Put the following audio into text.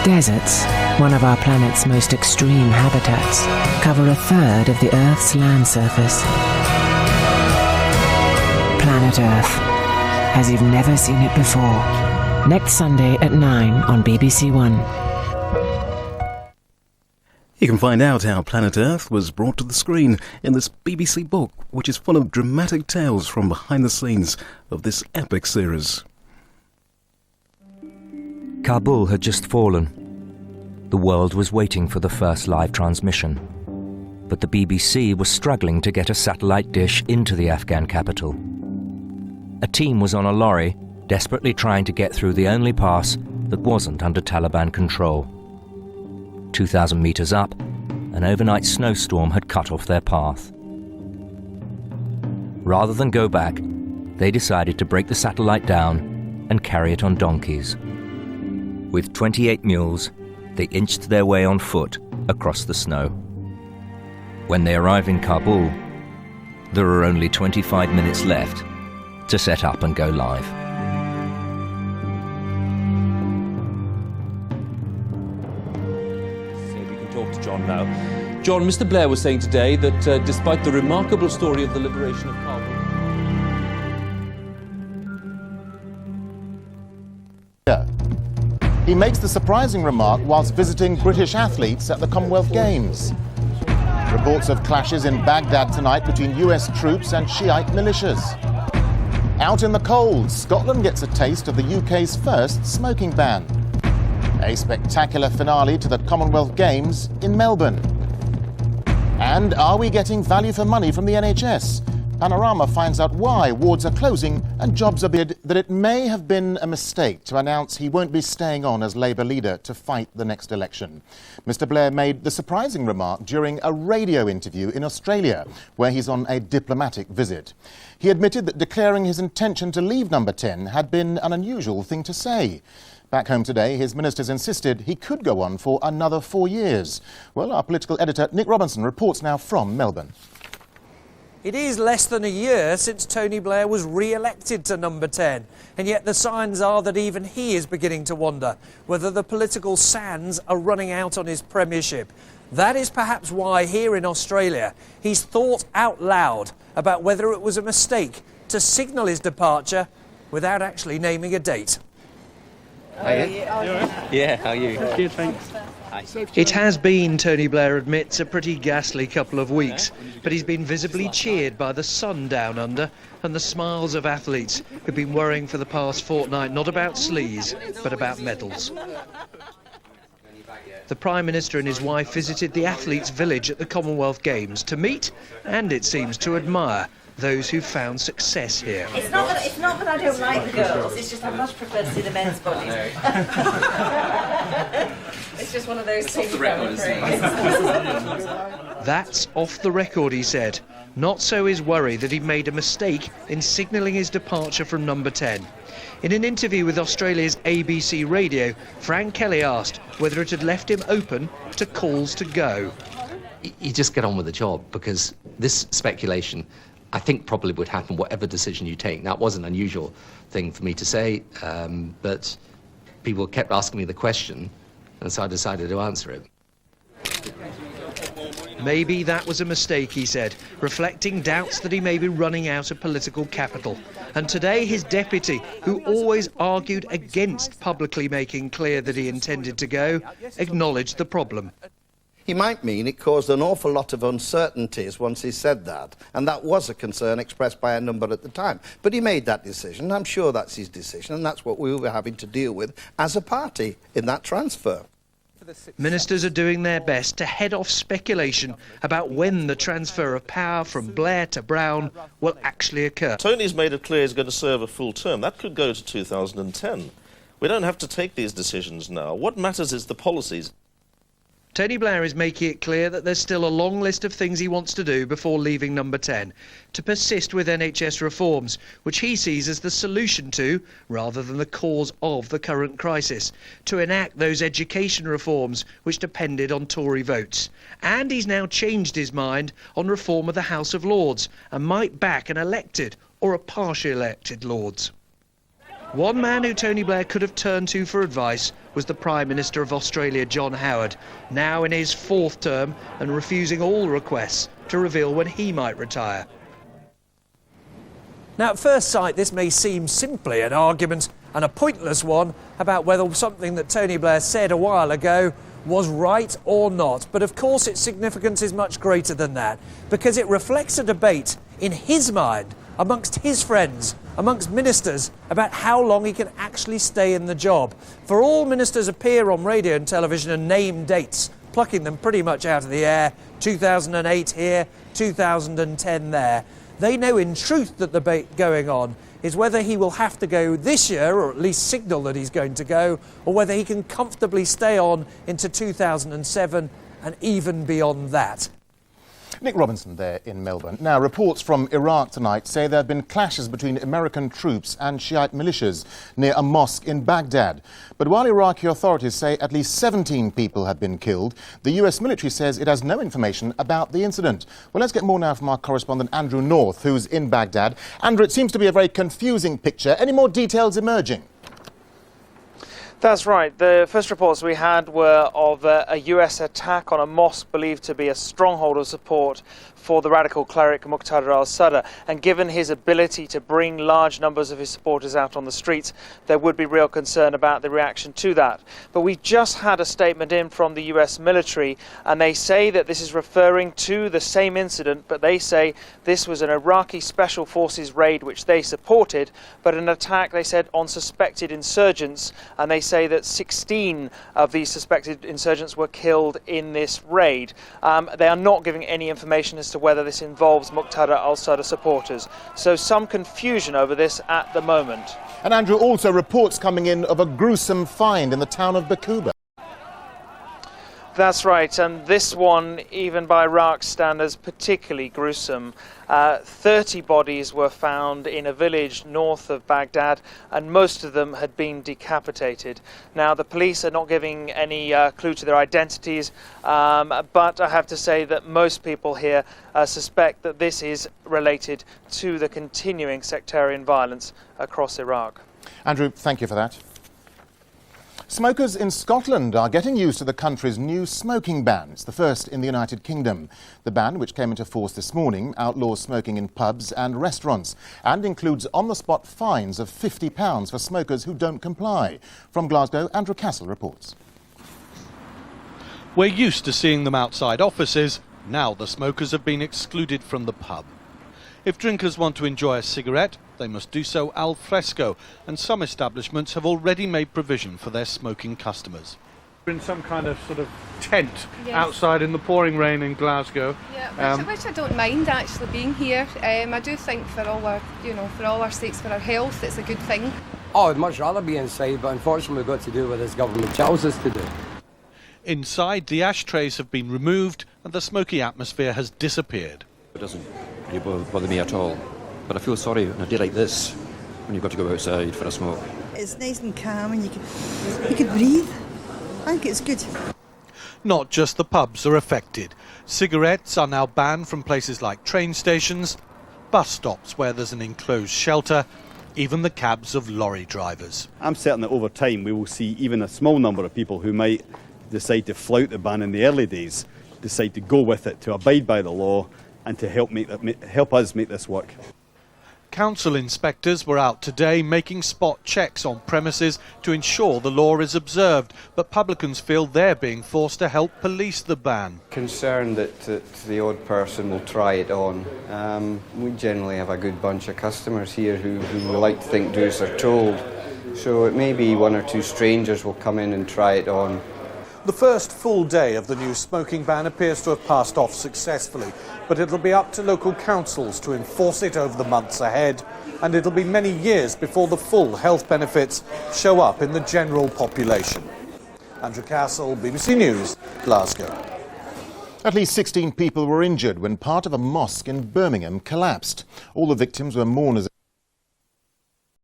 Deserts, one of our planet's most extreme habitats, cover a third of the Earth's land surface. Planet Earth, as you've never seen it before. Next Sunday at 9 on BBC One. You can find out how Planet Earth was brought to the screen in this BBC book, which is full of dramatic tales from behind the scenes of this epic series. Kabul had just fallen. The world was waiting for the first live transmission. But the BBC was struggling to get a satellite dish into the Afghan capital. A team was on a lorry, desperately trying to get through the only pass that wasn't under Taliban control. 2,000 metres up, an overnight snowstorm had cut off their path. Rather than go back, they decided to break the satellite down and carry it on donkeys. With 28 mules, they inched their way on foot across the snow. When they arrive in Kabul, there are only 25 minutes left to set up and go live. Talk to John now. John, Mr. Blair was saying today that despite the remarkable story of the liberation of Kabul... He makes the surprising remark whilst visiting British athletes at the Commonwealth Games. Reports of clashes in Baghdad tonight between US troops and Shiite militias. Out in the cold, Scotland gets a taste of the UK's first smoking ban. A spectacular finale to the Commonwealth Games in Melbourne. And are we getting value for money from the NHS? Panorama finds out why wards are closing and jobs are bid that it may have been a mistake to announce he won't be staying on as Labour leader to fight the next election. Mr. Blair made the surprising remark during a radio interview in Australia, where he's on a diplomatic visit. He admitted that declaring his intention to leave Number 10 had been an unusual thing to say. Back home today, his ministers insisted he could go on for another 4 years. Well, our political editor, Nick Robinson, reports now from Melbourne. It is less than a year since Tony Blair was re-elected to Number 10, and yet the signs are that even he is beginning to wonder whether the political sands are running out on his premiership. That is perhaps why here in Australia he's thought out loud about whether it was a mistake to signal his departure without actually naming a date. How are you? Yeah, how are you? Good, thanks. It has been, Tony Blair admits, a pretty ghastly couple of weeks, but he's been visibly cheered by the sun down under and the smiles of athletes who've been worrying for the past fortnight not about sleaze, but about medals. The Prime Minister and his wife visited the athletes' village at the Commonwealth Games to meet, and it seems to admire, those who've found success here. It's not that I don't like the girls, it's just I much prefer to see the men's bodies. It's just one of those things. That's off the record, he said. Not so his worry that he'd made a mistake in signalling his departure from Number 10. In an interview with Australia's ABC Radio, Frank Kelly asked whether it had left him open to calls to go. You just get on with the job, because this speculation, I think, probably would happen whatever decision you take. Now, it was an unusual thing for me to say, but people kept asking me the question, and so I decided to answer it. Maybe that was a mistake, he said, reflecting doubts that he may be running out of political capital. And today his deputy, who always argued against publicly making clear that he intended to go, acknowledged the problem. He might mean it caused an awful lot of uncertainties once he said that, and that was a concern expressed by a number at the time. But he made that decision. I'm sure that's his decision, and that's what we were having to deal with as a party in that transfer. Ministers are doing their best to head off speculation about when the transfer of power from Blair to Brown will actually occur. Tony's made it clear he's going to serve a full term. That could go to 2010. We don't have to take these decisions now. What matters is the policies. Tony Blair is making it clear that there's still a long list of things he wants to do before leaving Number 10, to persist with NHS reforms, which he sees as the solution to, rather than the cause of, the current crisis, to enact those education reforms which depended on Tory votes. And he's now changed his mind on reform of the House of Lords and might back an elected or a partially elected Lords. One man who Tony Blair could have turned to for advice was the Prime Minister of Australia, John Howard, now in his 4th term and refusing all requests to reveal when he might retire. Now, at first sight, this may seem simply an argument, and a pointless one, about whether something that Tony Blair said a while ago was right or not. But of course its significance is much greater than that, because it reflects a debate in his mind, amongst his friends, amongst ministers, about how long he can actually stay in the job. For all ministers appear on radio and television and name dates, plucking them pretty much out of the air, 2008 here, 2010 there. They know in truth that the debate going on is whether he will have to go this year, or at least signal that he's going to go, or whether he can comfortably stay on into 2007 and even beyond that. Nick Robinson there in Melbourne. Now, reports from Iraq tonight say there have been clashes between American troops and Shiite militias near a mosque in Baghdad. But while Iraqi authorities say at least 17 people have been killed, the US military says it has no information about the incident. Well, let's get more now from our correspondent Andrew North, who's in Baghdad. Andrew, it seems to be a very confusing picture. Any more details emerging? That's right. The first reports we had were of a US attack on a mosque believed to be a stronghold of support for the radical cleric Muqtada al-Sadr, and given his ability to bring large numbers of his supporters out on the streets, there would be real concern about the reaction to that. But we just had a statement in from the US military, and they say that this is referring to the same incident, but they say this was an Iraqi special forces raid which they supported, but an attack, they said, on suspected insurgents, and they say that 16 of these suspected insurgents were killed in this raid. They are not giving any information as to whether this involves Muqtada al-Sadr supporters. So some confusion over this at the moment. And Andrew, also reports coming in of a gruesome find in the town of Bakuba. That's right, and this one, even by Iraq standards, particularly gruesome. 30 bodies were found in a village north of Baghdad, and most of them had been decapitated. Now, the police are not giving any clue to their identities, but I have to say that most people here suspect that this is related to the continuing sectarian violence across Iraq. Andrew, thank you for that. Smokers in Scotland are getting used to the country's new smoking ban. It's the first in the United Kingdom. The ban, which came into force this morning, outlaws smoking in pubs and restaurants and includes on-the-spot fines of £50 for smokers who don't comply. From Glasgow, Andrew Castle reports. We're used to seeing them outside offices. Now the smokers have been excluded from the pub. If drinkers want to enjoy a cigarette, they must do so al fresco, and some establishments have already made provision for their smoking customers. We're in some kind of sort of tent outside in the pouring rain in Glasgow. Yeah, which I don't mind actually being here. I do think for all our, for all our sakes, for our health, it's a good thing. Oh, I'd much rather be inside, but unfortunately we've got to do what this government tells us to do. Inside, the ashtrays have been removed and the smoky atmosphere has disappeared. It doesn't really bother me at all, but I feel sorry on a day like this when you've got to go outside for a smoke. It's nice and calm and you can breathe. I think it's good. Not just the pubs are affected. Cigarettes are now banned from places like train stations, bus stops where there's an enclosed shelter, even the cabs of lorry drivers. I'm certain that over time we will see even a small number of people who might decide to flout the ban in the early days, decide to go with it, to abide by the law and to help us make this work. Council inspectors were out today making spot checks on premises to ensure the law is observed, but publicans feel they're being forced to help police the ban. Concerned that the odd person will try it on. We generally have a good bunch of customers here who we like to think do as they're told, so it may be one or two strangers will come in and try it on. The first full day of the new smoking ban appears to have passed off successfully, but it'll be up to local councils to enforce it over the months ahead, and it'll be many years before the full health benefits show up in the general population. Andrew Castle, BBC News, Glasgow. At least 16 people were injured when part of a mosque in Birmingham collapsed. All the victims were mourners